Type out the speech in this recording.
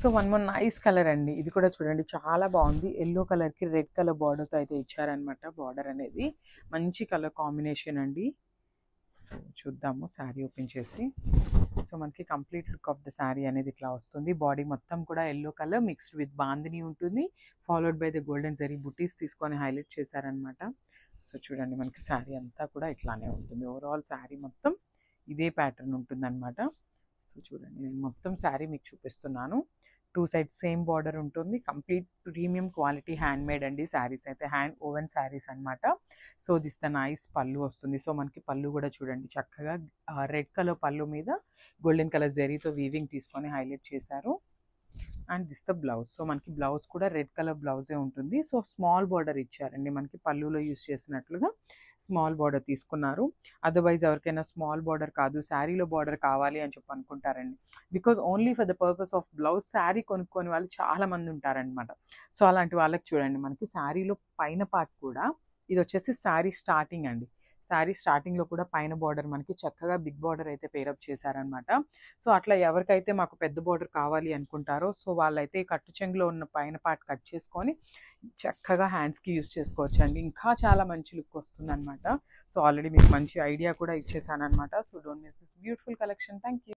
So one more nice colour అండి. ఇది కూడా చూడండి చాలా బాగుంది. ఎల్లో కలర్కి రెడ్ కలర్ బార్డర్తో అయితే ఇచ్చారనమాట. బార్డర్ అనేది మంచి కలర్ కాంబినేషన్ అండి. సో చూద్దాము శారీ ఓపెన్ చేసి. సో మనకి complete look of the sari అనేది ఇట్లా వస్తుంది. బాడీ మొత్తం కూడా yellow colour mixed with bandhani ఉంటుంది. Followed by the golden zari బుటీస్ తీసుకొని హైలైట్ చేశారనమాట. సో చూడండి మనకి శారీ అంతా కూడా ఇట్లానే ఉంటుంది. ఓవరాల్ శారీ మొత్తం ఇదే ప్యాటర్న్ ఉంటుందన్నమాట. సో చూడండి నేను మొత్తం శారీ మీకు చూపిస్తున్నాను. 2 సైడ్స్ సేమ్ బార్డర్ ఉంటుంది. Complete premium quality hand made అండి శారీస్ అయితే, హ్యాండ్ ఓవెన్ శారీస్ అనమాట. సో దిస్ ద నైస్ పళ్ళు వస్తుంది. సో మనకి పళ్ళు కూడా చూడండి చక్కగా రెడ్ కలర్ పళ్ళు మీద గోల్డెన్ కలర్ జరీతో వీవింగ్ తీసుకొని హైలైట్ చేశారు. And this the blouse. So మనకి బ్లౌజ్ కూడా రెడ్ కలర్ బ్లౌజే ఉంటుంది. సో స్మాల్ బార్డర్ ఇచ్చారండి, మనకి పళ్ళులో యూస్ చేసినట్లుగా స్మాల్ బార్డర్ తీసుకున్నారు. అదర్వైజ్ ఎవరికైనా స్మాల్ బార్డర్ కాదు శారీలో బార్డర్ కావాలి అని చెప్పి అనుకుంటారండి. Because only for the purpose of blouse sari కొనుక్కొని వాళ్ళు చాలా మంది ఉంటారనమాట. సో అలాంటి వాళ్ళకి చూడండి మనకి శారీలో పైన పార్ట్ కూడా ఇది వచ్చేసి శారీ స్టార్టింగ్ అండి. శారీ స్టార్టింగ్లో కూడా పైన బార్డర్ మనకి చక్కగా బిగ్ బార్డర్ అయితే పేరప్ చేశారనమాట. సో అట్లా ఎవరికైతే మాకు పెద్ద బార్డర్ కావాలి అనుకుంటారో సో వాళ్ళైతే కట్టు చెంగులో ఉన్న పైన పార్ట్ కట్ చేసుకొని చక్కగా హ్యాండ్స్కి యూస్ చేసుకోవచ్చు అండి. ఇంకా చాలా మంచి లుక్ వస్తుంది అనమాట. సో ఆల్రెడీ మీకు మంచి ఐడియా కూడా ఇచ్చేసాను అనమాట. So don't miss this beautiful collection. Thank you.